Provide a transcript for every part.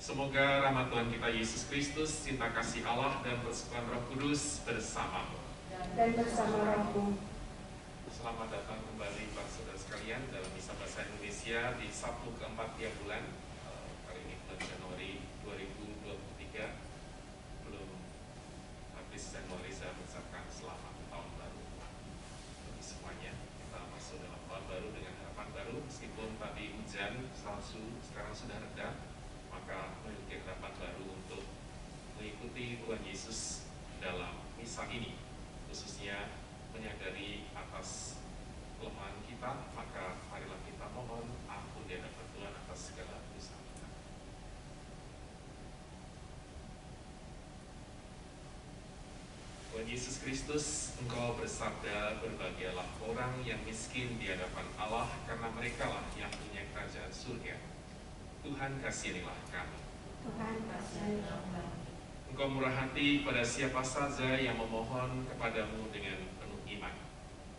Semoga rahmat Tuhan kita Yesus Kristus, cinta kasih Allah dan persekutuan Roh Kudus bersamamu. Dan bersama rohmu. Selamat datang kembali Pak Saudara sekalian dalam Misa Bahasa Indonesia di Sabtu keempat tiap bulan. Kali ini bulan Januari 2023. Belum habis Januari saya mengucapkan selamat tahun baru bagi semuanya. Kita masuk dalam tahun baru dengan harapan baru, meskipun tadi hujan, salju, sekarang sudah reda. Maka memiliki harapan baru untuk mengikuti Tuhan Yesus dalam misa ini, khususnya menyadari atas kelemahan kita. Maka marilah kita mohon ampun di hadapan Tuhan atas segala dosa kita. Tuhan Yesus Kristus, Engkau bersabda, berbahagialah orang yang miskin di hadapan Allah, karena merekalah yang punya kerajaan surga. Tuhan kasihanilah kami. Tuhan kasihanilah kami. Engkau murah hati pada siapa saja yang memohon kepadamu dengan penuh iman.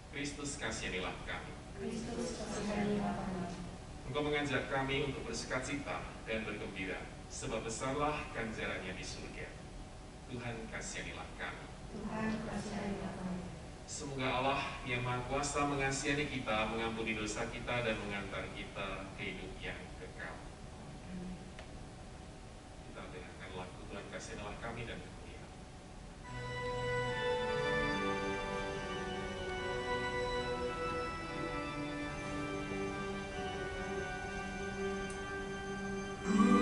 Kristus kasihanilah kami. Kristus kasihanilah kami. Engkau mengajak kami untuk bersukacita dan bergembira, sebab besarlah ganjarannya di surga. Tuhan kasihanilah kami. Tuhan kasihanilah kami. Semoga Allah yang Maha Kuasa mengasihani kita, mengampuni dosa kita, dan mengantar kita ke hidup yang kekal. Kita dengarkan lagu Tuhan kasihanilah kami dan kemuliaan. Tuhan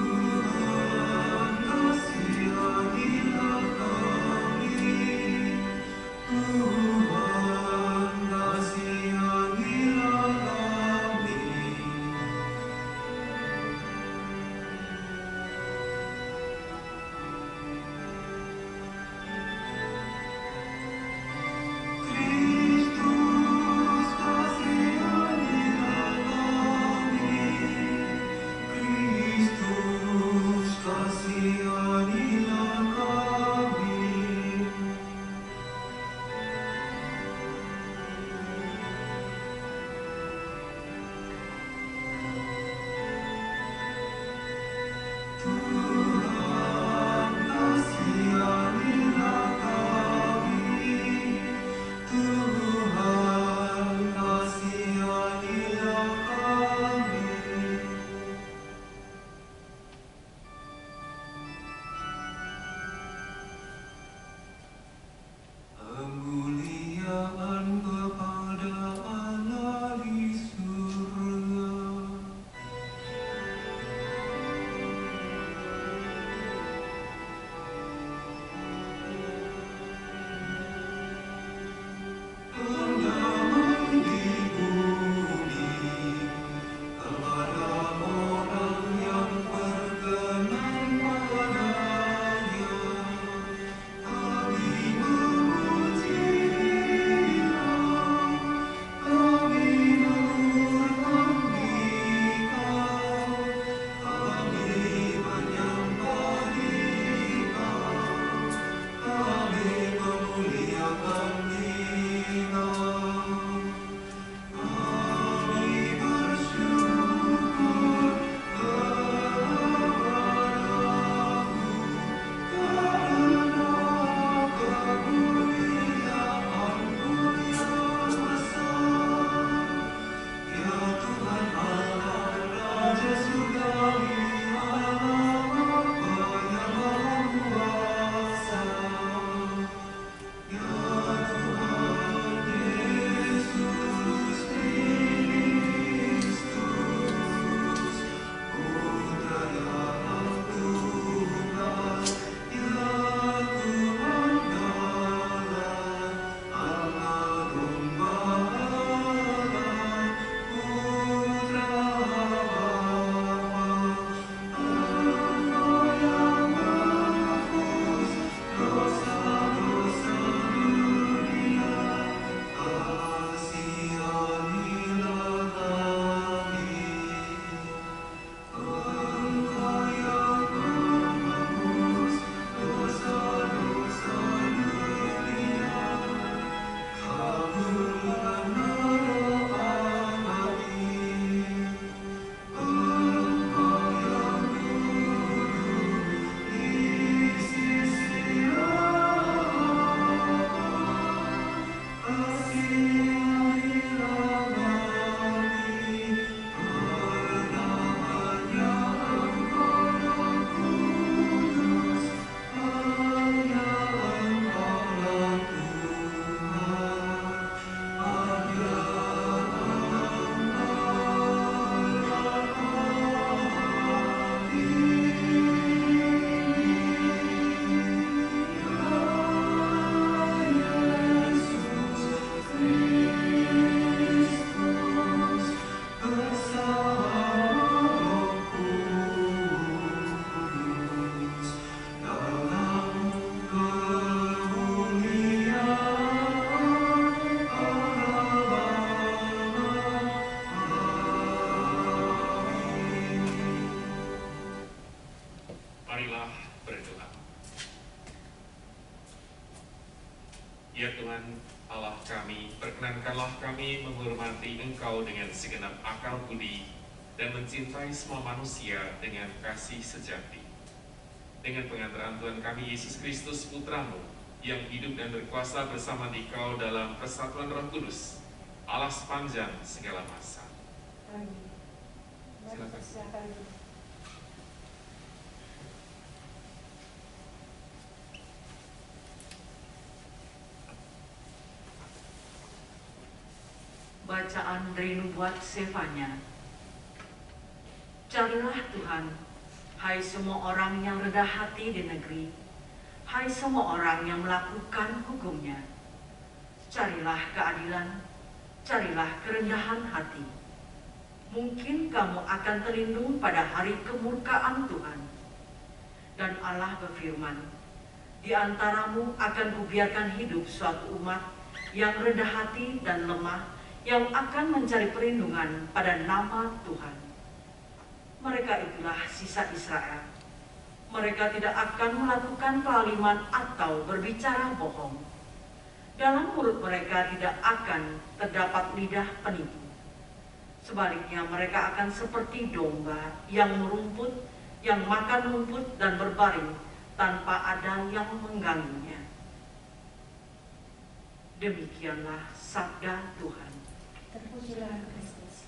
Ya Tuhan Allah kami, perkenankanlah kami menghormati Engkau dengan segenap akal budi dan mencintai semua manusia dengan kasih sejati. Dengan pengantaran Tuhan kami Yesus Kristus Putramu, yang hidup dan berkuasa bersama Dikau dalam persatuan Roh Kudus, Allah sepanjang segala masa. Amin. Silakan. Silakan. Bacaan dari nubuat Sefanya. Carilah Tuhan, hai semua orang yang rendah hati di negeri, hai semua orang yang melakukan hukum-Nya. Carilah keadilan, carilah kerendahan hati. Mungkin kamu akan terlindung pada hari kemurkaan Tuhan. Dan Allah berfirman, di antaramu akan kubiarkan hidup suatu umat yang rendah hati dan lemah, yang akan mencari perlindungan pada nama Tuhan. Mereka itulah sisa Israel. Mereka tidak akan melakukan kelaliman atau berbicara bohong. Dalam mulut mereka tidak akan terdapat lidah penipu. Sebaliknya mereka akan seperti domba yang merumput, yang makan rumput dan berbaring tanpa ada yang mengganggunya. Demikianlah sabda Tuhan. Terpujilah Kristus.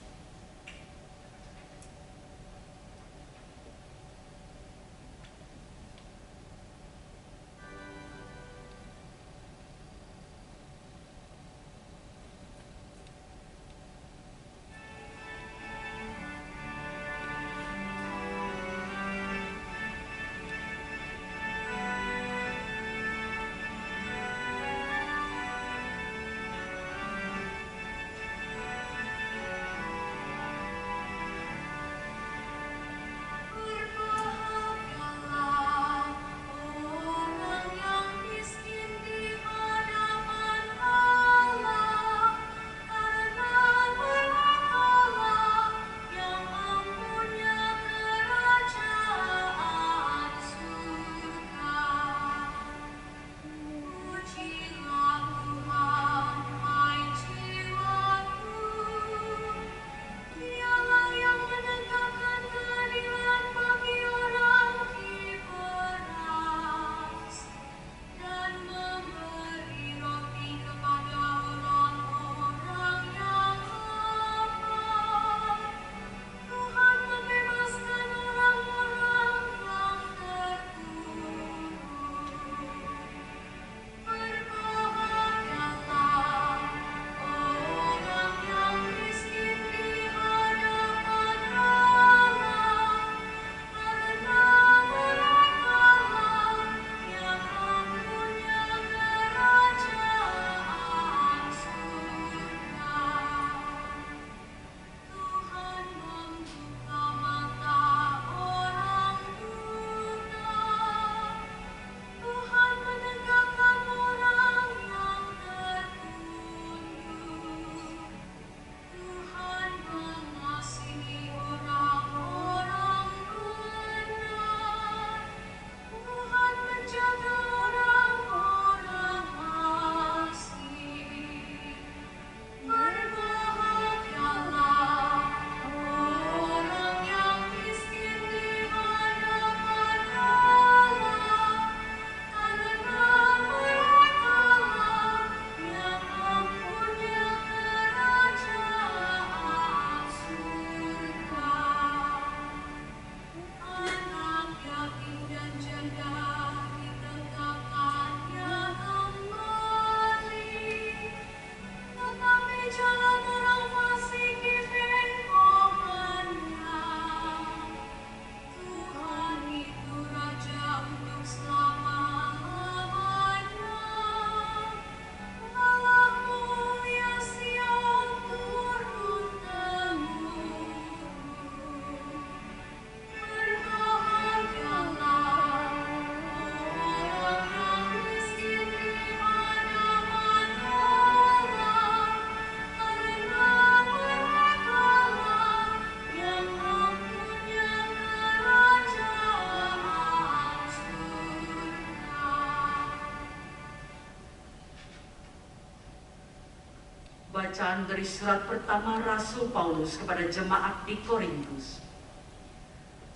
Bacaan dari surat pertama Rasul Paulus kepada jemaat di Korintus.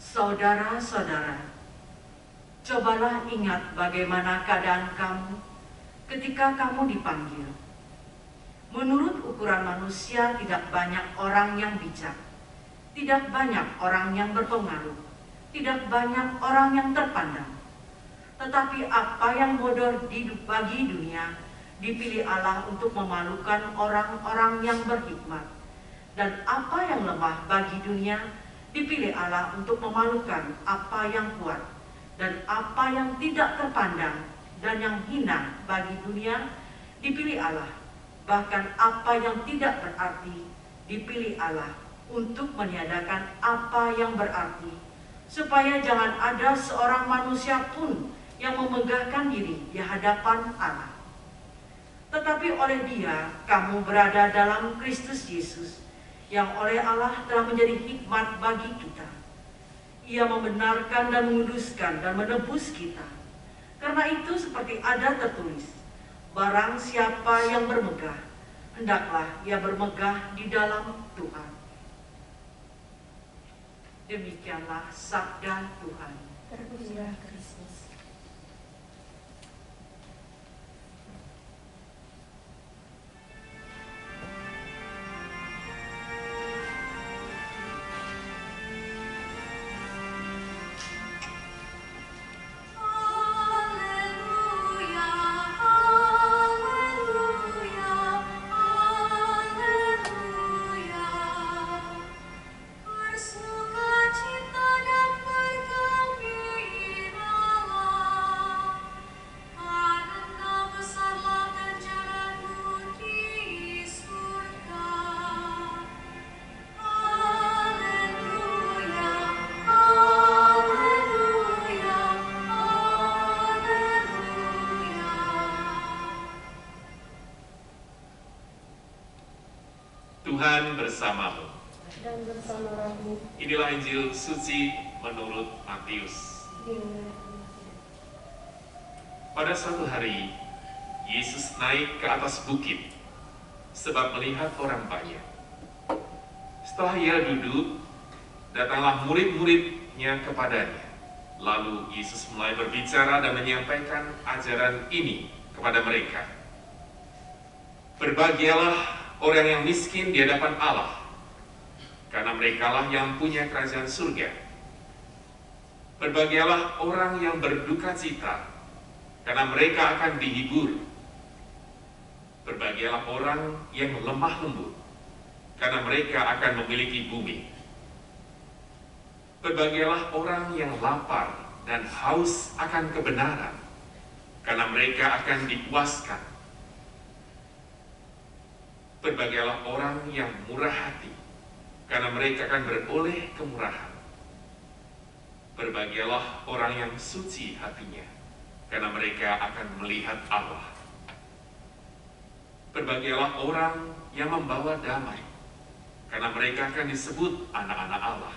Saudara-saudara, cobalah ingat bagaimana keadaan kamu ketika kamu dipanggil. Menurut ukuran manusia, tidak banyak orang yang bijak, tidak banyak orang yang berpengaruh, tidak banyak orang yang terpandang. Tetapi apa yang bodoh bagi dunia, dipilih Allah untuk memalukan orang-orang yang berhikmat. Dan apa yang lemah bagi dunia, dipilih Allah untuk memalukan apa yang kuat. Dan apa yang tidak terpandang dan yang hina bagi dunia, dipilih Allah. Bahkan apa yang tidak berarti, dipilih Allah untuk meniadakan apa yang berarti, supaya jangan ada seorang manusia pun yang memegahkan diri di hadapan Allah. Tetapi oleh Dia, kamu berada dalam Kristus Yesus, yang oleh Allah telah menjadi hikmat bagi kita. Ia membenarkan dan menguduskan dan menebus kita. Karena itu seperti ada tertulis, barang siapa yang bermegah, hendaklah ia bermegah di dalam Tuhan. Demikianlah sabda Tuhan. Terpujilah Kristus. Tuhan bersamamu. Dan bersama rohmu. Inilah Injil suci menurut Matius. Pada suatu hari, Yesus naik ke atas bukit sebab melihat orang banyak. Setelah ia duduk, datanglah murid-muridnya kepadanya. Lalu Yesus mulai berbicara dan menyampaikan ajaran ini kepada mereka. Berbahagialah orang yang miskin di hadapan Allah, karena merekalah yang punya kerajaan surga. Berbahagialah orang yang berduka cita, karena mereka akan dihibur. Berbahagialah orang yang lemah lembut, karena mereka akan memiliki bumi. Berbahagialah orang yang lapar dan haus akan kebenaran, karena mereka akan dipuaskan. Berbahagialah orang yang murah hati, karena mereka akan beroleh kemurahan. Berbahagialah orang yang suci hatinya, karena mereka akan melihat Allah. Berbahagialah orang yang membawa damai, karena mereka akan disebut anak-anak Allah.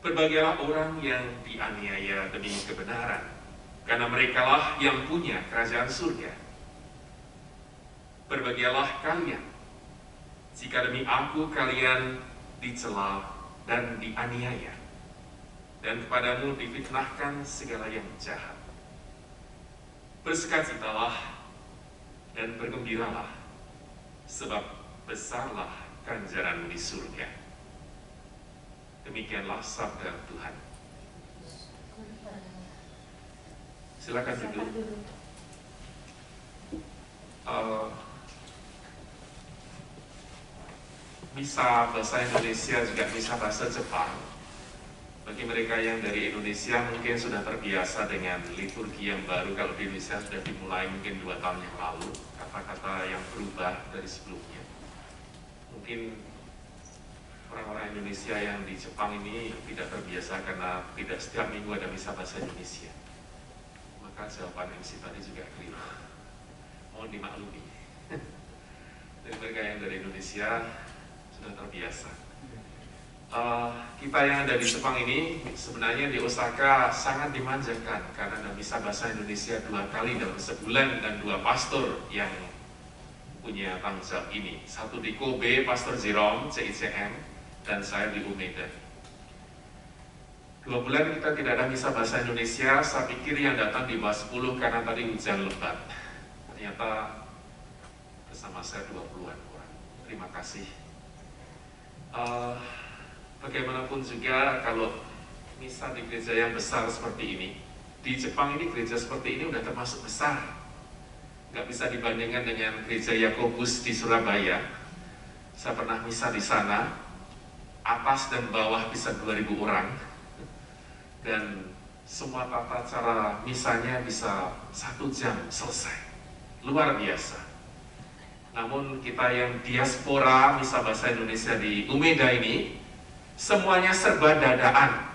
Berbahagialah orang yang dianiaya demi kebenaran, karena merekalah yang punya kerajaan surga. Berbahagialah kalian, jika demi aku kalian dicela dan dianiaya, dan kepadamu difitnahkan segala yang jahat. Bersukacitalah dan bergembiralah, sebab besarlah ganjaran di surga. Demikianlah sabda Tuhan. Silakan duduk. Misa bahasa Indonesia juga misa bahasa Jepang. Bagi mereka yang dari Indonesia mungkin sudah terbiasa dengan liturgi yang baru. Kalau di Indonesia sudah dimulai mungkin 2 tahun yang lalu, kata-kata yang berubah dari sebelumnya. Mungkin orang-orang Indonesia yang di Jepang ini tidak terbiasa karena tidak setiap minggu ada misa bahasa Indonesia. Maka jawaban MC tadi juga keliru. Mohon dimaklumi. Dan mereka yang dari Indonesia sudah terbiasa. Kita yang ada di Jepang ini sebenarnya di Osaka sangat dimanjakan karena ada misa bahasa Indonesia 2 kali dalam sebulan dan 2 pastor yang punya tanggung jawab ini. Satu di Kobe, Pastor Jerome, CICM, dan saya di Umeda. 2 bulan kita tidak ada misa bahasa Indonesia. Saya pikir yang datang di bawah 10 karena tadi hujan lebat. Ternyata bersama saya 20-an orang. Terima kasih. Bagaimanapun juga kalau misa di gereja yang besar seperti ini, di Jepang ini gereja seperti ini udah termasuk besar. Nggak bisa dibandingkan dengan gereja Yakobus di Surabaya. Saya pernah misa di sana, atas dan bawah bisa 2000 orang. Dan semua tata cara misanya bisa 1 jam selesai. Luar biasa. Namun kita yang diaspora misa bahasa Indonesia di Umeda ini, semuanya serba dadaan.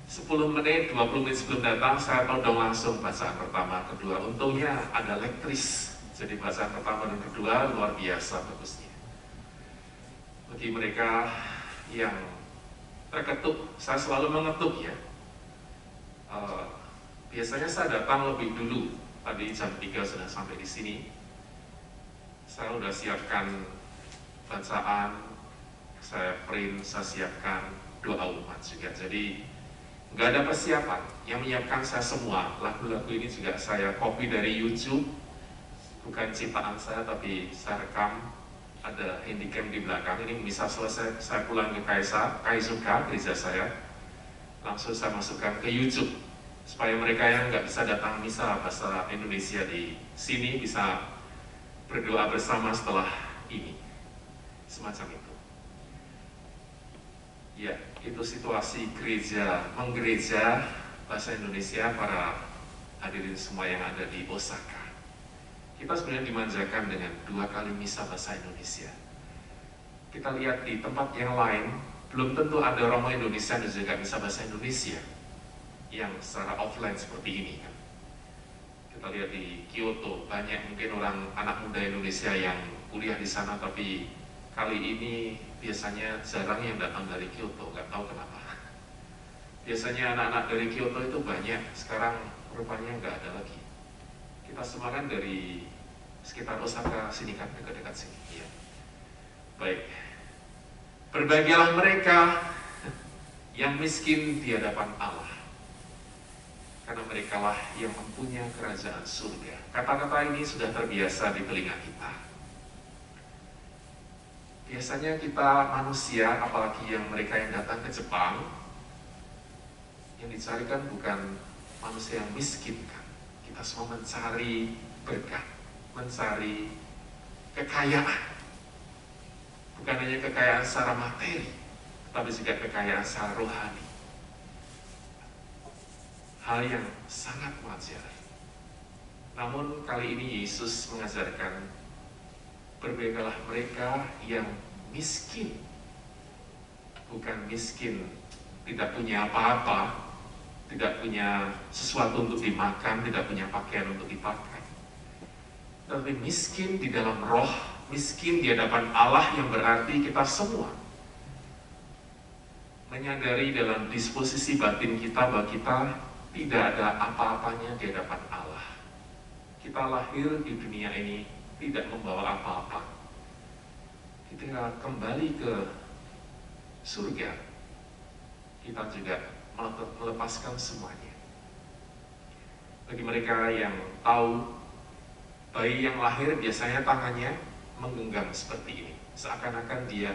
10 menit, 20 menit sebelum datang, saya tahu dong langsung bacaan pertama, kedua. Untungnya ada lektris, jadi bacaan pertama dan kedua luar biasa bagusnya. Bagi mereka yang terketuk, saya selalu mengetuk ya. Biasanya saya datang lebih dulu, tadi jam 3 sudah sampai di sini. Saya sudah siapkan bacaan, saya print, saya siapkan doa umat juga. Jadi nggak ada persiapan, yang menyiapkan saya semua. Lagu-lagu ini juga saya copy dari YouTube, bukan ciptaan saya tapi saya rekam. Ada handycam di belakang. Ini bisa selesai saya pulang ke Kaizuka, gereja saya, langsung saya masukkan ke YouTube supaya mereka yang nggak bisa datang misa bahasa Indonesia di sini bisa berdoa bersama setelah ini, semacam itu. Ya, itu situasi gereja, menggereja bahasa Indonesia para hadirin semua yang ada di Osaka. Kita sebenarnya dimanjakan dengan 2 kali misa bahasa Indonesia. Kita lihat di tempat yang lain, belum tentu ada Romo Indonesia dan juga misa bahasa Indonesia yang secara offline seperti ini kan. Kita lihat di Kyoto, banyak mungkin orang anak muda Indonesia yang kuliah di sana, tapi kali ini biasanya jarang yang datang dari Kyoto, nggak tahu kenapa. Biasanya anak-anak dari Kyoto itu banyak, sekarang rupanya nggak ada lagi. Kita semua kan dari sekitar Osaka sini kan, dekat-dekat sini. Ya. Baik, berbahagialah mereka yang miskin di hadapan Allah, karena merekalah yang mempunyai kerajaan surga. Kata-kata ini sudah terbiasa di telinga kita. Biasanya kita manusia, apalagi yang mereka yang datang ke Jepang, yang dicarikan bukan manusia yang miskin kan. Kita semua mencari berkat, mencari kekayaan. Bukan hanya kekayaan secara materi, tapi juga kekayaan secara rohani. Hal yang sangat wajar. Namun kali ini Yesus mengajarkan, berbahagialah mereka yang miskin. Bukan miskin tidak punya apa-apa, tidak punya sesuatu untuk dimakan, tidak punya pakaian untuk dipakai. Tapi miskin di dalam roh, miskin di hadapan Allah, yang berarti kita semua menyadari dalam disposisi batin kita bahwa kita tidak ada apa-apanya di hadapan Allah. Kita lahir di dunia ini tidak membawa apa-apa. Kita kembali ke surga, kita juga melepaskan semuanya. Bagi mereka yang tahu, bayi yang lahir biasanya tangannya menggenggam seperti ini, seakan-akan dia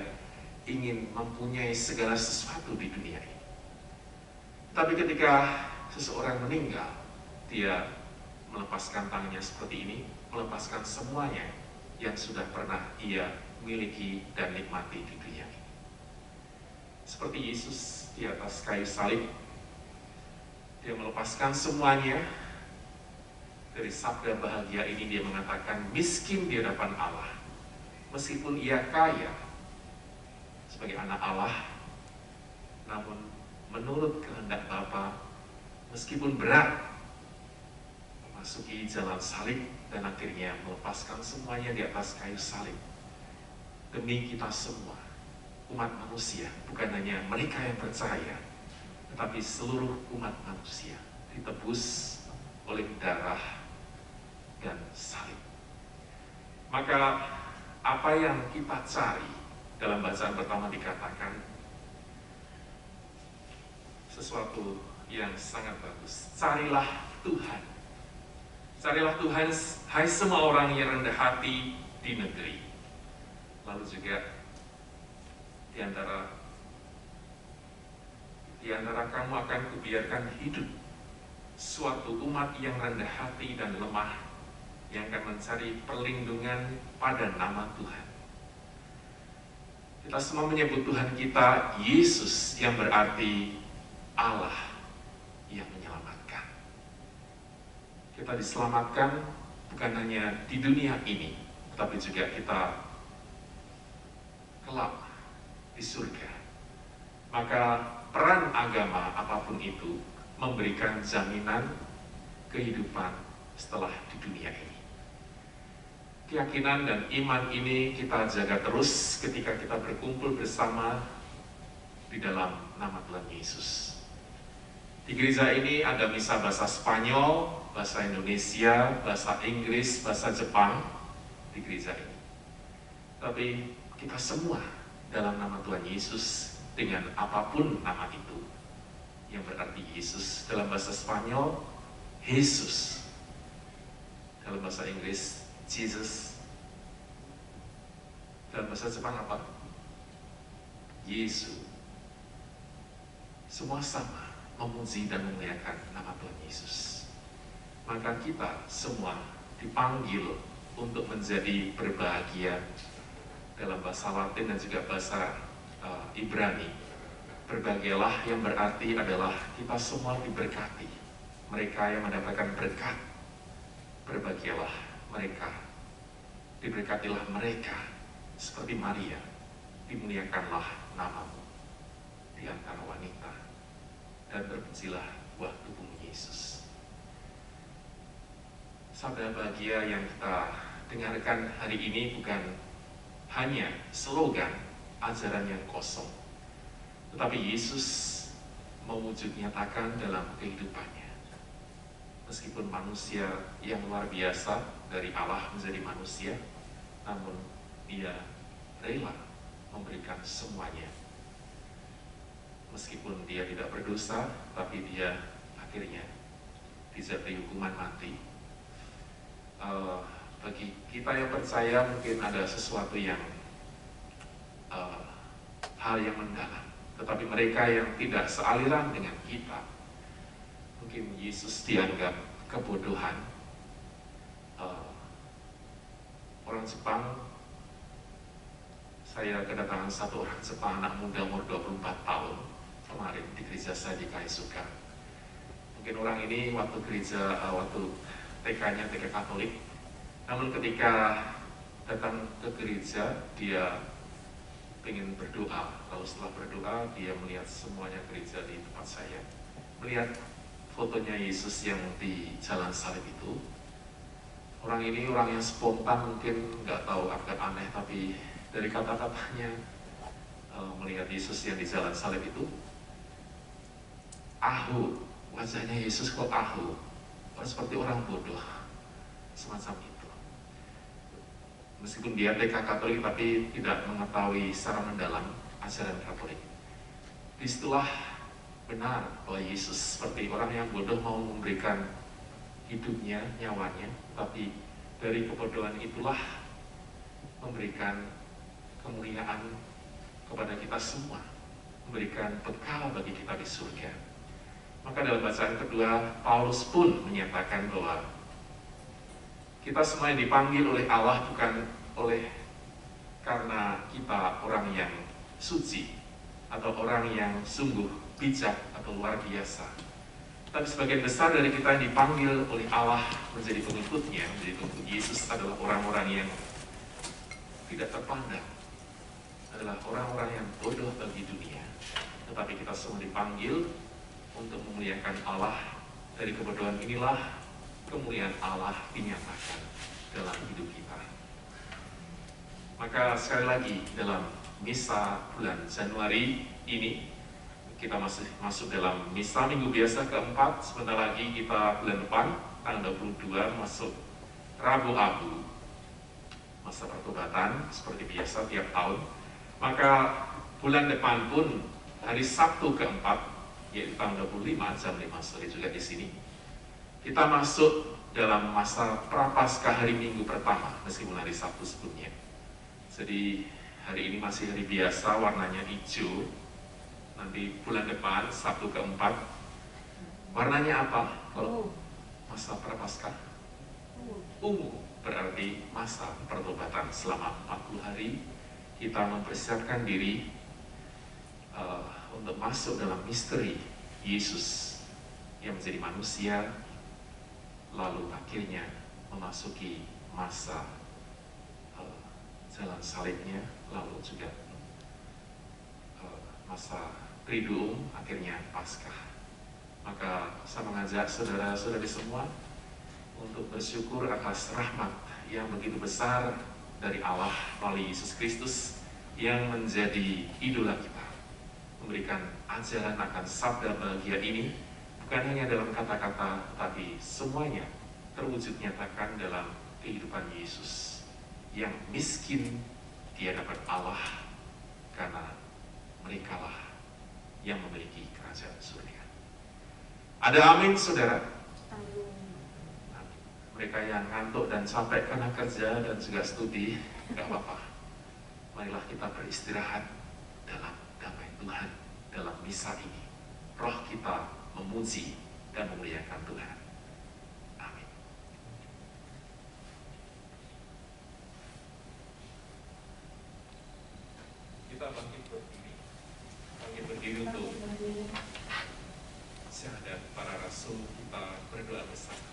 ingin mempunyai segala sesuatu di dunia ini. Tapi ketika seseorang meninggal, dia melepaskan tangannya seperti ini, melepaskan semuanya yang sudah pernah ia miliki dan nikmati di dunia ini. Seperti Yesus di atas kayu salib, dia melepaskan semuanya. Dari sabda bahagia ini dia mengatakan miskin di hadapan Allah. Meskipun ia kaya sebagai anak Allah, namun menurut kehendak Bapa, meskipun berat memasuki jalan salib dan akhirnya melepaskan semuanya di atas kayu salib demi kita semua, umat manusia, bukan hanya mereka yang percaya, tetapi seluruh umat manusia ditebus oleh darah dan salib. Maka apa yang kita cari dalam bacaan pertama dikatakan sesuatu yang sangat bagus. Carilah Tuhan. Carilah Tuhan, hai semua orang yang rendah hati di negeri. Lalu juga di antara kamu akan kubiarkan hidup suatu umat yang rendah hati dan lemah, yang akan mencari perlindungan pada nama Tuhan. Kita semua menyebut Tuhan kita Yesus, yang berarti Allah yang menyelamatkan. Kita diselamatkan bukan hanya di dunia ini, tetapi juga kita kelak di surga. Maka peran agama apapun itu memberikan jaminan kehidupan setelah di dunia ini. Keyakinan dan iman ini kita jaga terus ketika kita berkumpul bersama di dalam nama Tuhan Yesus. Di gereja ini ada misa bahasa Spanyol, bahasa Indonesia, bahasa Inggris, bahasa Jepang di gereja ini. Tapi kita semua dalam nama Tuhan Yesus dengan apapun nama itu, yang berarti Yesus. Dalam bahasa Spanyol, Jesus. Dalam bahasa Inggris, Jesus. Dalam bahasa Jepang apa? Yesus. Semua sama memuji dan memuliakan nama Tuhan Yesus. Maka kita semua dipanggil untuk menjadi berbahagia. Dalam bahasa Latin dan juga bahasa Ibrani, berbahagialah yang berarti adalah kita semua diberkati. Mereka yang mendapatkan berkat, berbahagialah mereka, diberkatilah mereka seperti Maria, dimuliakanlah namamu di antara wanita, dan terpujilah buah tubuhmu Yesus. Sabda bahagia yang kita dengarkan hari ini bukan hanya slogan ajaran yang kosong, tetapi Yesus mewujud nyatakan dalam kehidupannya. Meskipun manusia yang luar biasa dari Allah menjadi manusia, namun dia rela memberikan semuanya. Meskipun dia tidak berdosa, tapi dia akhirnya dijatuhi hukuman mati. Bagi kita yang percaya mungkin ada sesuatu yang hal yang mendalam, tetapi mereka yang tidak sealiran dengan kita, mungkin Yesus dianggap kebodohan. Orang Jepang, saya kedatangan satu orang Jepang, anak muda umur 24 tahun kemarin di gereja saya di Kaisuka. Mungkin orang ini waktu TK-nya TK Katolik, namun ketika datang ke gereja dia ingin berdoa, lalu setelah berdoa dia melihat semuanya gereja di tempat saya, melihat fotonya Yesus yang di jalan salib itu. Orang ini orang yang spontan, mungkin nggak tahu agak aneh, tapi dari kata-katanya melihat Yesus yang di jalan salib itu, ahu, wajahnya Yesus kok ahu, seperti orang bodoh, semacam itu. Meskipun dia TK Katolik, tapi tidak mengetahui secara mendalam ajaran Katolik. Disitulah benar bahwa Yesus seperti orang yang bodoh mau memberikan hidupnya, nyawanya, tapi dari kebodohan itulah memberikan kemuliaan kepada kita semua, memberikan bekal bagi kita di surga. Maka dalam bacaan kedua, Paulus pun menyatakan bahwa kita semua yang dipanggil oleh Allah bukan karena kita orang yang suci atau orang yang sungguh bijak atau luar biasa, tapi sebagian besar dari kita yang dipanggil oleh Allah menjadi pengikutnya, menjadi pengikut Yesus adalah orang-orang yang tidak terpandang, adalah orang-orang yang bodoh bagi dunia. Tetapi kita semua dipanggil untuk memuliakan Allah. Dari kebodohan inilah kemuliaan Allah dinyatakan dalam hidup kita. Maka sekali lagi dalam misa bulan Januari ini, kita masih masuk dalam misa minggu biasa keempat. Sebentar lagi kita bulan depan tanggal 22 masuk Rabu Abu. masa pertobatan seperti biasa tiap tahun. Maka bulan depan pun hari Sabtu keempat, yaitu tanggal 25 jam 5 sore juga di sini, kita masuk dalam masa Prapaskah hari Minggu pertama, meskipun hari Sabtu sebelumnya. Jadi hari ini masih hari biasa, warnanya hijau. Nanti bulan depan, Sabtu keempat, warnanya apa? Kalau masa Prapaskah? Ungu, berarti masa pertobatan selama 40 hari. Kita mempersiapkan diri untuk masuk dalam misteri Yesus yang menjadi manusia, lalu akhirnya memasuki masa jalan salibnya, lalu juga masa Triduum, akhirnya Paskah. Maka saya mengajak saudara-saudari semua untuk bersyukur atas rahmat yang begitu besar dari Allah melalui Yesus Kristus yang menjadi idola kita, memberikan ajaran akan sabda bahagia ini bukan hanya dalam kata-kata, tapi semuanya terwujud nyatakan dalam kehidupan Yesus yang miskin di hadapan Allah, karena merekalah yang memiliki kerajaan surga. Ada amin, saudara? Mereka yang ngantuk dan capek karena kerja dan juga studi, nggak apa-apa. Marilah kita beristirahat dalam damai Tuhan dalam misa ini. Roh kita memuji dan memuliakan Tuhan. Amin. Kita bangkit berdiri untuk syahadat para rasul. Kita berdoa bersama.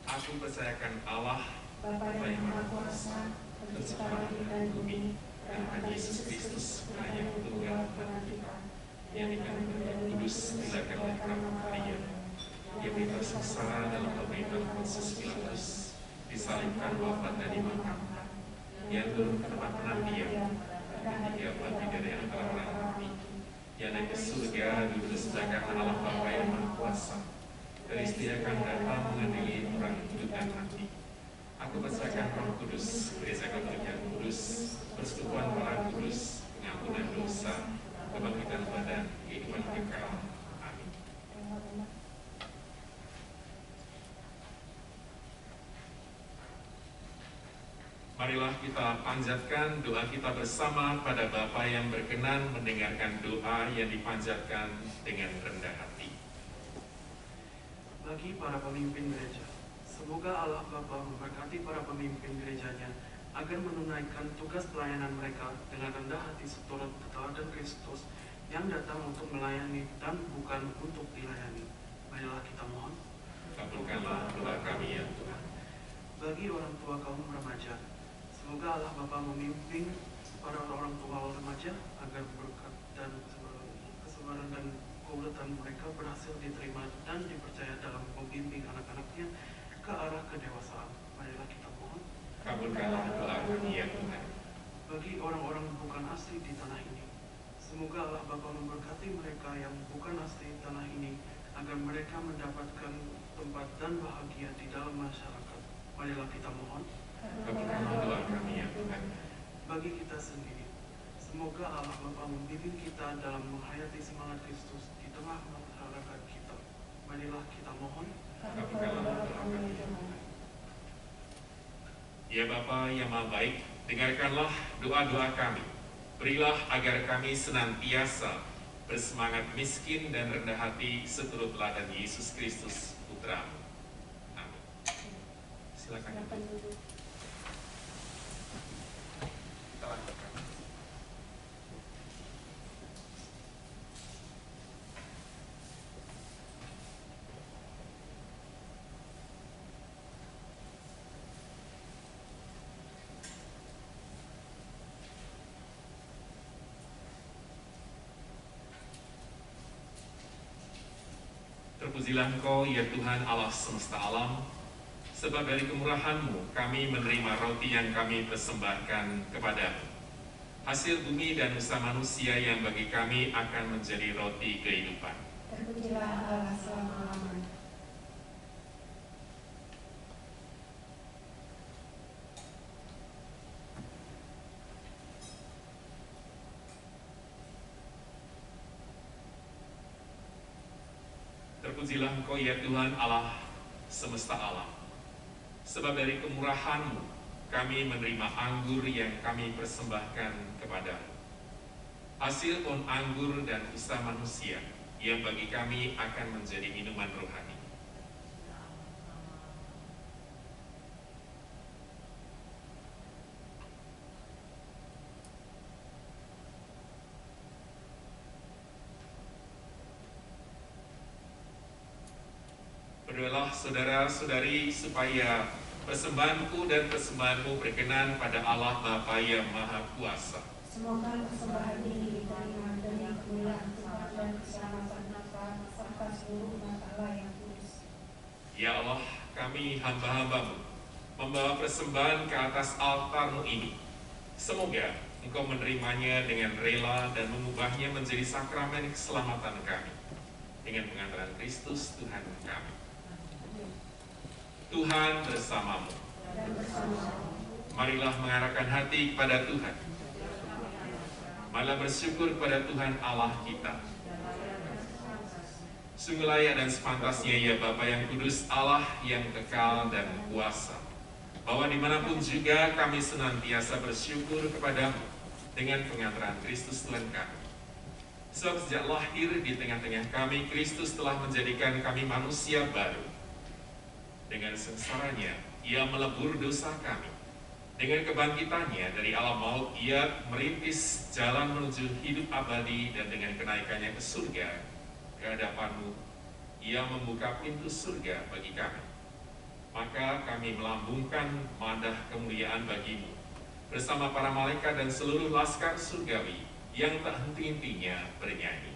Aku percayakan Allah, Bapa yang Maha Kuasa, pencipta langit dan bumi, dan akan Yesus Kristus, Anak Tunggal Tuhan kita, yang dikandung Roh Kudus, dilahirkan oleh Prabu Maria, yang bersengsara dalam pemerintahan Pontius Pilatus, disalibkan, wafat dan dimakamkan, yang turun ke tempat penantian, dan tiga bangkit dari antara orang mati, yang naik ke surga, duduk di sebelah kanan Allah Bapa yang Maha Kuasa, dari setia akan datang mengadili orang hidup dan mati. Aku percayakan Roh Kudus, gereja Katolik yang kudus, persekutuan para kudus, pengampunan dosa, kebangkitan badan, kehidupan kekal. Amin. Marilah kita panjatkan doa kita bersama pada Bapa yang berkenan mendengarkan doa yang dipanjatkan dengan rendah hati. Bagi para pemimpin gereja, semoga Allah Bapa memberkati para pemimpin gerejanya agar menunaikan tugas pelayanan mereka dengan rendah hati seturut teladan Kristus yang datang untuk melayani dan bukan untuk dilayani. Marilah kita mohon. Kabulkanlah doa kami ya Tuhan. Bagi orang tua kaum remaja, semoga Allah Bapa memimpin para orang tua remaja agar berkat dan kesabaran dan keulatan mereka berhasil diterima dan dipercaya dalam membimbing anak-anaknya ke arah kedewasaan. Marilah kita mohon. Kabulkanlah doa kami ya Tuhan. Bagi orang-orang bukan asli di tanah ini, semoga Allah Bapa memberkati mereka yang bukan asli tanah ini agar mereka mendapatkan tempat dan bahagia di dalam masyarakat. Marilah kita mohon. Kabulkanlah doa kami ya Tuhan. Bagi kita sendiri, semoga Allah Bapa membimbing kita dalam menghayati semangat Kristus di tengah masyarakat kita. Marilah kita mohon. Kabulkanlah doa kami ya Tuhan. Ya Bapa yang Maha Baik, dengarkanlah doa-doa kami. Berilah agar kami senantiasa bersemangat miskin dan rendah hati seturut teladan Yesus Kristus, Putra-Mu. Amin. Silakan. Kita lanjutkan. Terpujilah Engkau, ya Tuhan Allah semesta alam, sebab dari kemurahan-Mu kami menerima roti yang kami persembahkan kepadamu. Hasil bumi dan usaha manusia yang bagi kami akan menjadi roti kehidupan. Terpujilah Allah selama-lamanya. Terpujilah Engkau ya Tuhan Allah semesta alam. Sebab dari kemurahan-Mu kami menerima anggur yang kami persembahkan kepadamu. Hasil pohon anggur dan usaha manusia yang bagi kami akan menjadi minuman rohani. Berdoalah saudara-saudari supaya persembahanku dan persembahanmu berkenan pada Allah Bapa yang Maha Kuasa. Semoga persembahan ini diterima demi kemuliaan Tuhan dan keselamatan kita serta seluruh umat Allah yang kudus. Ya Allah, kami hamba-hamba-Mu membawa persembahan ke atas altar-Mu ini. Semoga Engkau menerimanya dengan rela dan mengubahnya menjadi sakramen keselamatan kami dengan pengantaran Kristus Tuhan kami. Tuhan bersamamu. Dan bersama-sama Marilah mengarahkan hati kepada Tuhan. Marilah bersyukur kepada Tuhan Allah kita. Sungguh layak dan sepantasnya ya Bapa yang kudus, Allah yang kekal dan kuasa, bahwa dimanapun juga kami senantiasa bersyukur kepadamu dengan pengantaran Kristus Tuhan kami. Sebab sejak lahir di tengah-tengah kami, Kristus telah menjadikan kami manusia baru. Dengan sengsaranya, Ia melebur dosa kami. Dengan kebangkitannya dari alam maut, Ia merintis jalan menuju hidup abadi, dan dengan kenaikannya ke surga, ke hadapan-Mu, Ia membuka pintu surga bagi kami. Maka kami melambungkan madah kemuliaan bagi-Mu, bersama para malaikat dan seluruh laskar surgawi yang tak henti-hentinya bernyanyi.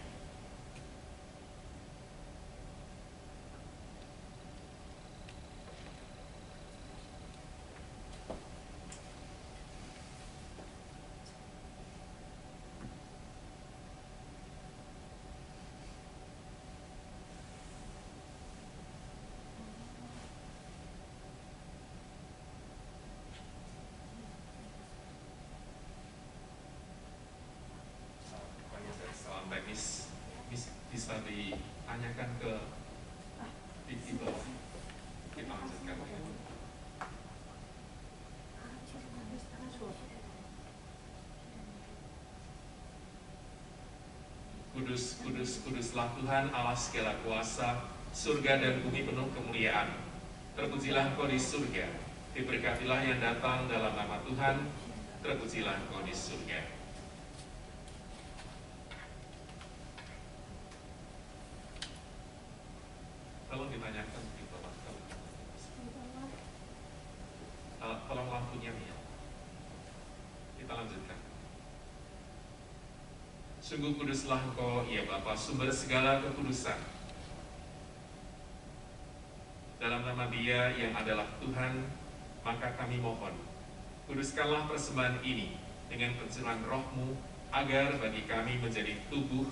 Teknis bisa ditanyakan ke TV bawah. Kita lanjutkan. Kudus, kudus, kuduslah Tuhan Allah segala kuasa, surga dan bumi penuh kemuliaan. Terpujilah Engkau di surga, diberkatilah yang datang dalam nama Tuhan, terpujilah Engkau di surga. Tolong ditanyakan di bawah. Tolong lampunya ya. Kita lanjutkan. Sungguh kuduslah Engkau, ya Bapa, sumber segala kekudusan. Dalam nama Dia yang adalah Tuhan, maka kami mohon, kuduskanlah persembahan ini dengan pencurahan Roh-Mu, agar bagi kami menjadi tubuh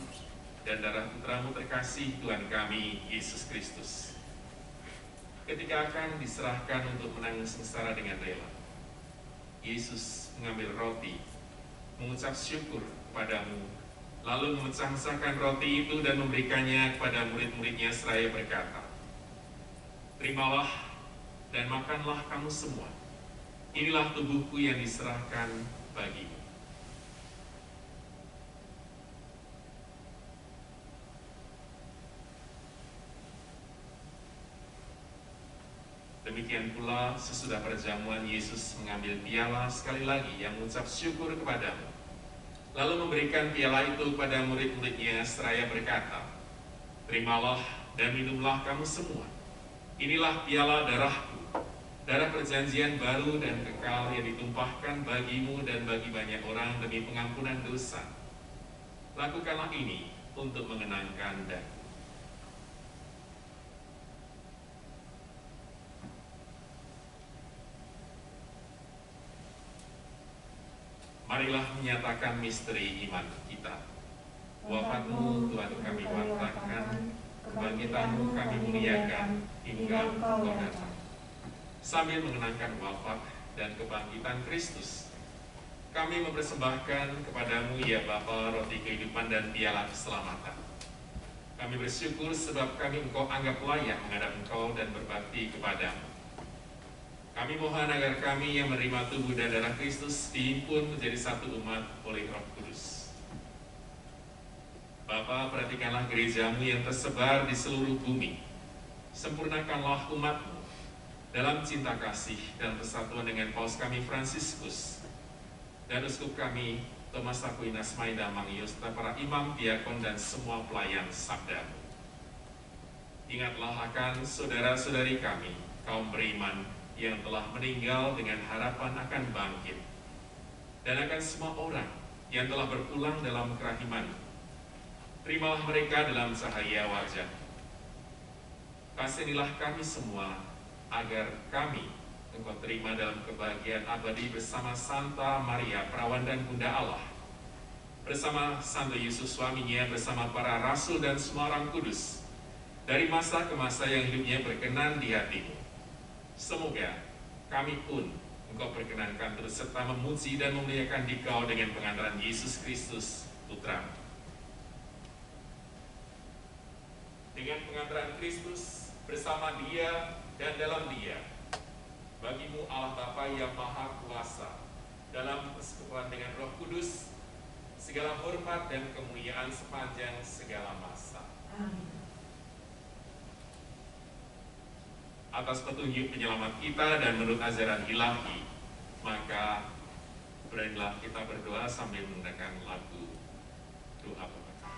dan darah Putra-Mu terkasih, Tuhan kami, Yesus Kristus. Ketika akan diserahkan untuk menanggung sengsara dengan rela, Yesus mengambil roti, mengucap syukur kepadamu, lalu memecah-mecahkan roti itu dan memberikannya kepada murid-muridnya seraya berkata, "Terimalah dan makanlah kamu semua. Inilah tubuhku yang diserahkan bagimu." Demikian pula sesudah perjamuan, Yesus mengambil piala sekali lagi yang mengucap syukur kepadamu, lalu memberikan piala itu kepada murid-muridnya seraya berkata, "Terimalah dan minumlah kamu semua. Inilah piala darahku, darah perjanjian baru dan kekal yang ditumpahkan bagimu dan bagi banyak orang demi pengampunan dosa. Lakukanlah ini untuk mengenangkan Daku." Marilah menyatakan misteri iman kita. Wafat-Mu Tuhan kami wartakan, kebangkitan-Mu kami muliakan, hingga Engkau datang. Sambil mengenangkan wafat dan kebangkitan Kristus, kami mempersembahkan kepadamu ya Bapa roti kehidupan dan piala keselamatan. Kami bersyukur sebab kami Engkau anggap layak menghadap Engkau dan berbakti kepadamu. Kami mohon agar kami yang menerima tubuh dan darah Kristus dihimpun menjadi satu umat oleh Roh Kudus. Bapa, perhatikanlah gerejamu yang tersebar di seluruh bumi. Sempurnakanlah umatmu dalam cinta kasih dan persatuan dengan Paus kami Fransiskus dan Uskup kami Thomas Aquinas Maida Mangius, para imam, diakon, dan semua pelayan sabda-Mu. Ingatlah akan saudara-saudari kami, kaum beriman, yang telah meninggal dengan harapan akan bangkit, dan akan semua orang yang telah berpulang dalam kerahiman. Terimalah mereka dalam cahaya wajah. Kasihanilah kami semua, agar kami Engkau terima dalam kebahagiaan abadi bersama Santa Maria, Perawan dan Bunda Allah, bersama Santo Yesus suaminya, bersama para rasul dan semua orang kudus, dari masa ke masa yang hidupnya berkenan di hati-Mu. Semoga kami pun Engkau perkenankan terus serta memuji dan memuliakan Dikau dengan pengantaran Yesus Kristus, Putra-Mu. Dengan pengantaran Kristus, bersama Dia dan dalam Dia, bagi-Mu Allah Bapa yang Maha Kuasa, dalam persekutuan dengan Roh Kudus, segala hormat dan kemuliaan sepanjang segala masa. Amin. Atas petunjuk penyelamat kita dan menurut ajaran ilahi, maka beranilah kita berdoa sambil menggunakan lagu doa pembuka.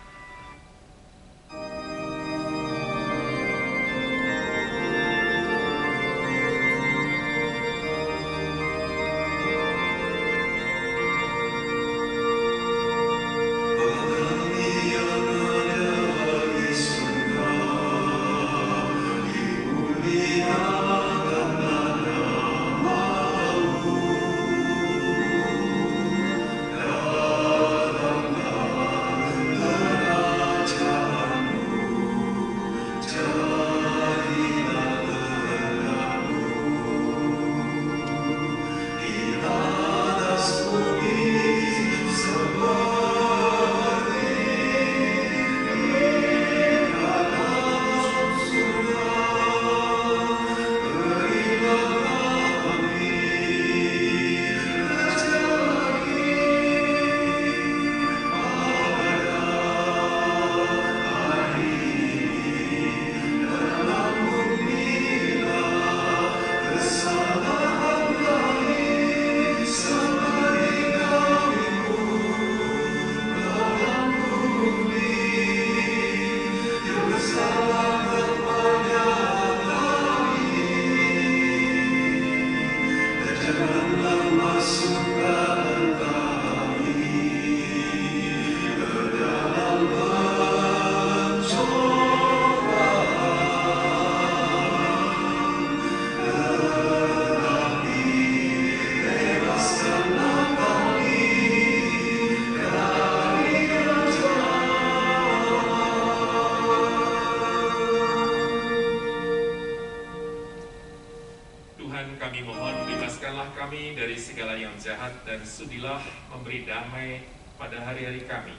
Dan sudilah memberi damai pada hari-hari kami,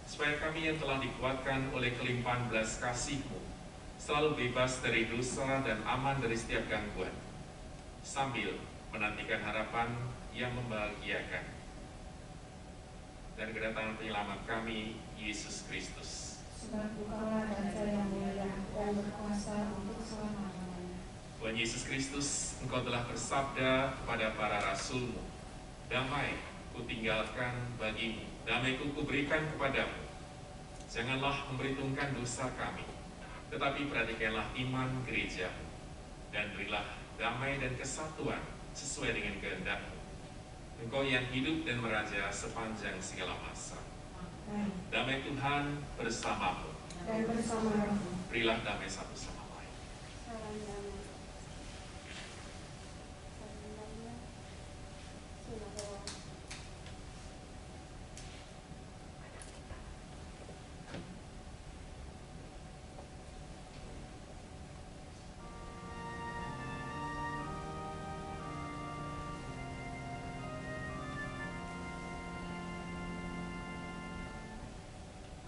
supaya kami yang telah dikuatkan oleh kelimpahan belas kasih-Mu selalu bebas dari dosa dan aman dari setiap gangguan, sambil menantikan harapan yang membahagiakan dan kedatangan penyelamat kami, Yesus Kristus. Sebab Engkaulah Raja yang mulia dan berkuasa untuk selama-lamanya. Tuhan Yesus Kristus, Engkau telah bersabda kepada para rasul-Mu, damai kutinggalkan bagimu, damai kuberikan kepadamu. Janganlah memperhitungkan dosa kami, tetapi perhatikanlah iman gereja-Mu, dan berilah damai dan kesatuan sesuai dengan kehendak-Mu. Engkau yang hidup dan meraja sepanjang segala masa. Amin. Damai Tuhan bersamamu. Dan bersama rohmu. Berilah damai satu sama lain. Salam damai.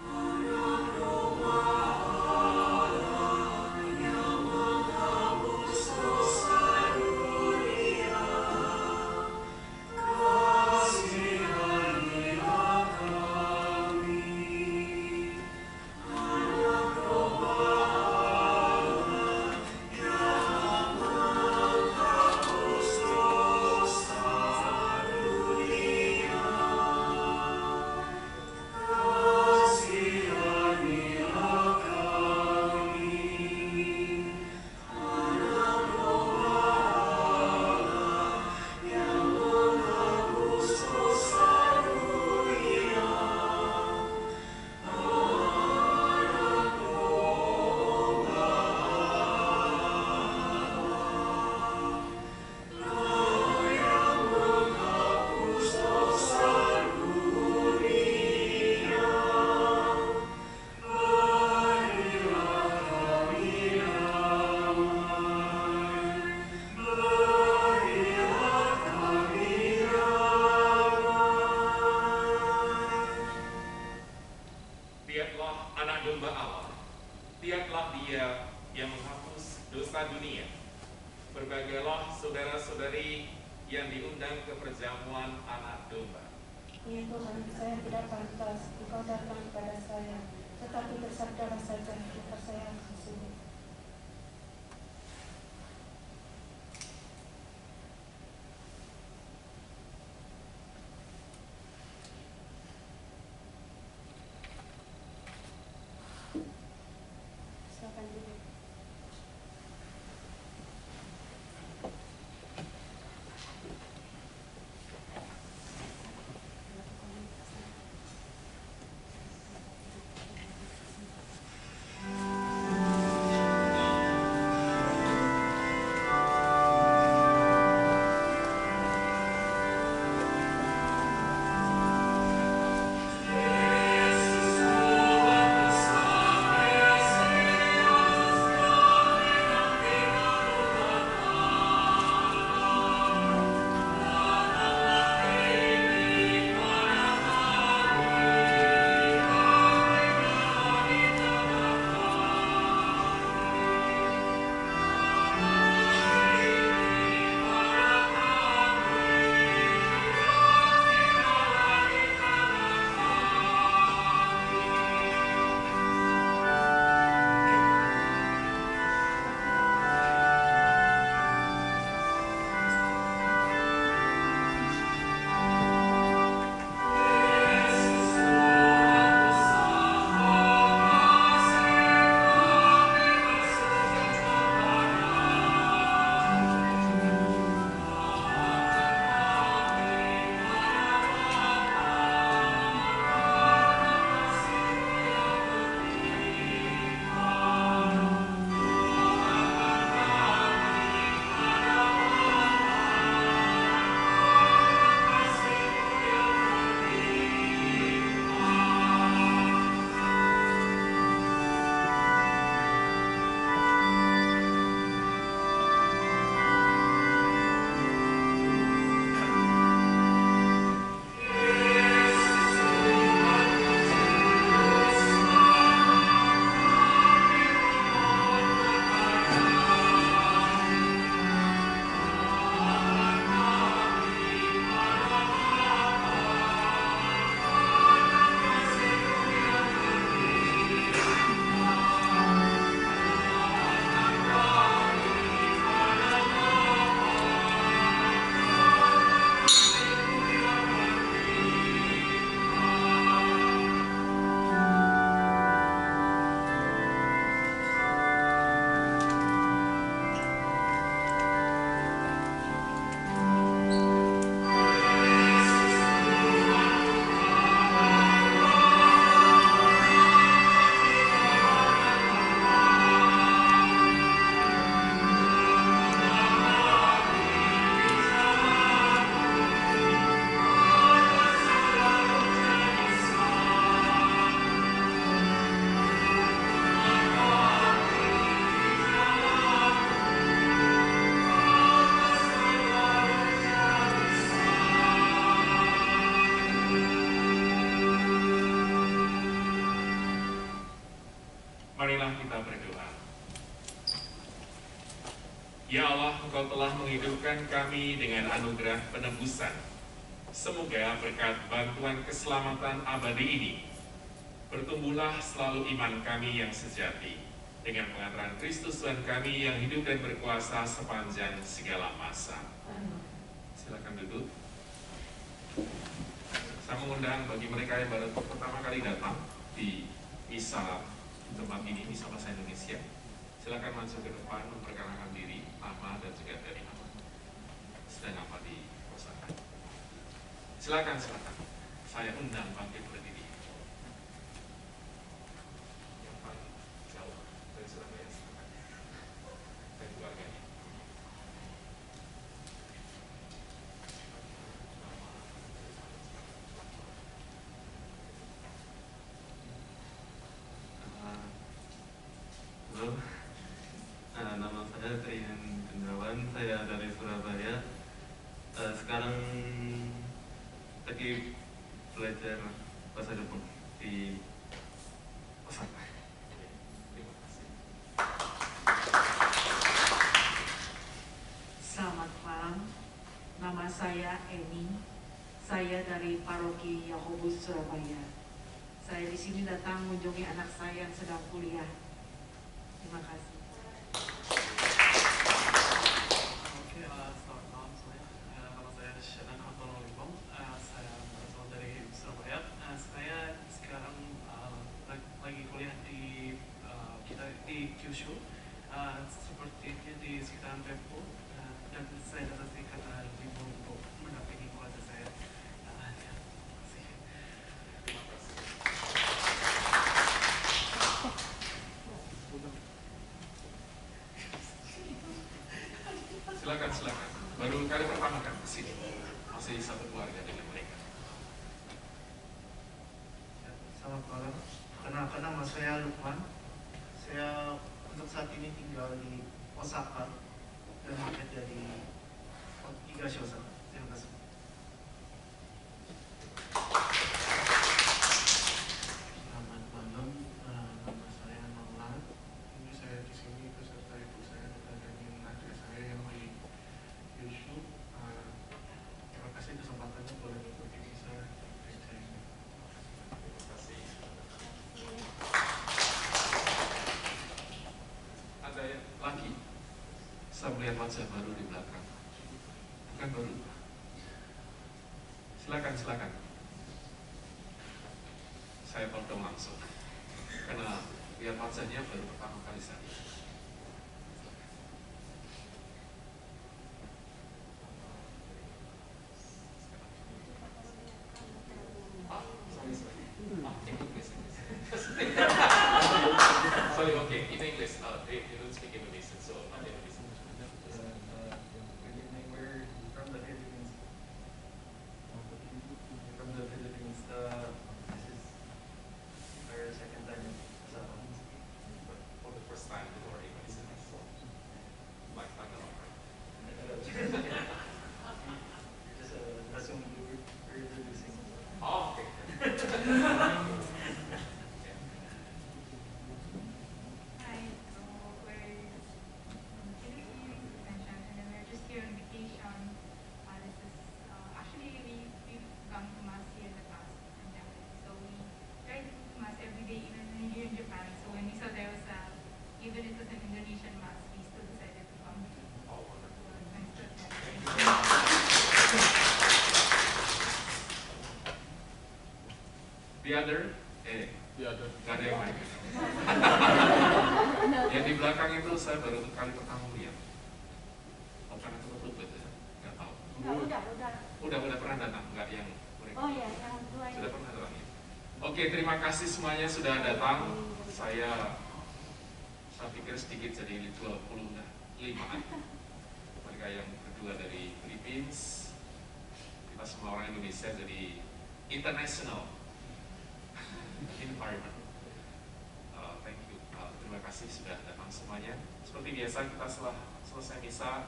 Anak rumah saudara-saudari yang diundang ke perjamuan anak domba. Ya Tuhan, saya tidak pantas Engkau datang kepada saya, tetapi bersabdalah saja, maka saya akan sembuh. Silakan duduk. Marilah kita berdoa. Ya Allah, Engkau telah menghidupkan kami dengan anugerah penebusan. Semoga berkat bantuan keselamatan abadi ini, bertumbuhlah selalu iman kami yang sejati, dengan pengantaran Kristus Tuhan kami yang hidup dan berkuasa sepanjang segala masa. Silakan duduk. Saya mengundang bagi mereka yang baru pertama kali datang di misa tempat ini, misa bahasa Indonesia, silakan masuk ke depan, memperkenalkan diri, nama dan juga dari mana, sedang apa di kosan. Silakan. Saya undang bangkit berdiri. Yang paling jauh dari Surabaya, silakan. Dan keluarganya. Halo, nama saya Trian Kendrawan, saya dari Surabaya. Sekarang lagi belajar bahasa Jepang di Osaka. Selamat malam. Nama saya Eni. Saya dari Paroki Yakobus Surabaya. Saya di sini datang mengunjungi anak saya yang sedang kuliah. Terima kasih. Oke, selamat malam semuanya. Nama saya Shannon Antono Limbong. Saya berasal dari Surabaya. Saya sekarang lagi kuliah di Kyushu, sepertinya di sekitaran Beppo, dan saya datang sini karena libur untuk mendampingi keluarga saya. Terima kasih. Silakan. Baru kali pertama kan ke sini. Masih satu keluarga dengan mereka. Selamat malam. Kenalkan, nama saya Lukman. Saya untuk saat ini tinggal di Osaka dan bekerja di Higashiosaka. Terima kasih. Selamat malam, nama saya Nolan. Ini saya di sini beserta ibu saya dan adik saya yang di Kyushu. Terima kasih kesempatannya boleh mengikuti misa gereja ini. Terima kasih. Ada yang lagi? Saya melihat wajah baru di belakang. Bukan baru. Silakan. Saya todong langsung. Karena lihat wajahnya baru pertama kali saya lihat. Sorry, okay, in English. They don't speak Indonesian, so not Indonesian. Good evening. We're from the Philippines. From the Philippines. This is our second time in Sabah. But for the first time, the Lord Indonesian. Like Tagalog. Just assume we're introducing. Oh, okay. Hi, so we're from the Philippines, as mentioned, and then we're just here on vacation. This is actually we've gone to mass here in the past, in Japan. So we try to go to mass every day, even here in Japan. So when we saw there was even it was an Indonesian mass, we still decided to come. Oh, wonderful. So it's nice to attend. The other? Gak ada yang lain. Yang di belakang itu saya baru kali pertama lihat. Oh, karena kebetulan betul ya? Gak tahu. Udah pernah datang, nggak yang mereka? Oh ya, yang tua Sudah pernah datang ya? Oke, terima kasih semuanya sudah datang. Saya pikir sedikit jadi 25. Mereka yang kedua dari Philippines, kita semua orang Indonesia jadi international environment. Thank you. Terima kasih sudah datang semuanya. Seperti biasa kita setelah selesai misa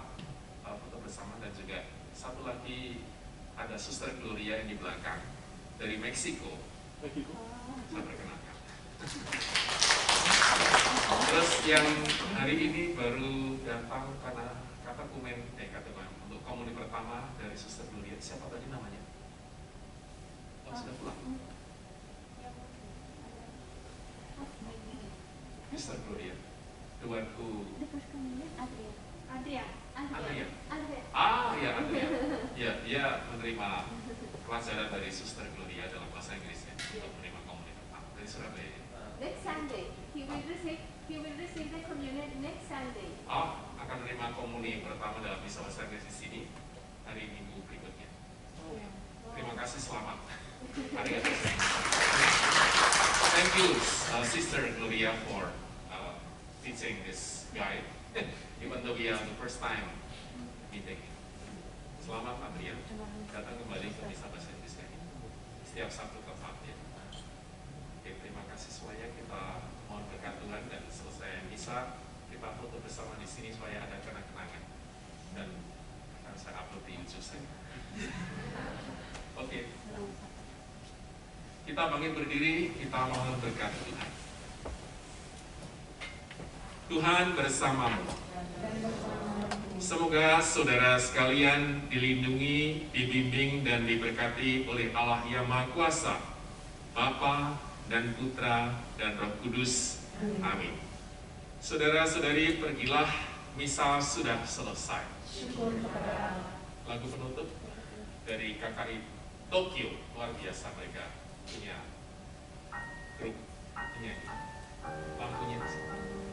foto bersama, dan juga satu lagi ada Suster Gloria yang di belakang dari Meksiko. Saya perkenalkan. Terus yang hari ini baru datang karena kata untuk komuni pertama dari Suster Gloria. Siapa tadi namanya? Oh, sudah pulang. Suster Gloria. The one who Adria. Adria. Ya, Adria. Ya, dia menerima pelajaran dari Suster Gloria dalam bahasa Inggrisnya untuk menerima komuni pertama dari Surabaya. Next Sunday, he will receive the communion next Sunday. Akan menerima komuni pertama dalam misa bahasa Inggris di sini hari Minggu berikutnya. Terima kasih, selamat. Arigatou. Thank you, Sister Gloria, for teaching this guy, even though we are the first time meeting. Selamat, Adrian, datang kembali ke misa bahasa Inggris ini. Setiap Sabtu tetap ya. Oke, terima kasih semuanya. Kita mohon berkat Tuhan, dan selesai misa kita foto bersama di sini supaya ada kenang-kenangan, dan akan saya upload di YouTube saya. Oke. Kita bangkit berdiri, kita mohon berkat Tuhan. Tuhan bersamamu. dan bersama Semoga saudara sekalian dilindungi, dibimbing, dan diberkati oleh Allah yang Maha Kuasa, Bapa dan Putra dan Roh Kudus. Amin. Saudara-saudari, pergilah, misa sudah selesai. Syukur kepada Allah. Lagu penutup dari KKI Tokyo, luar biasa mereka punya grup penyanyi. Lampunya di sini.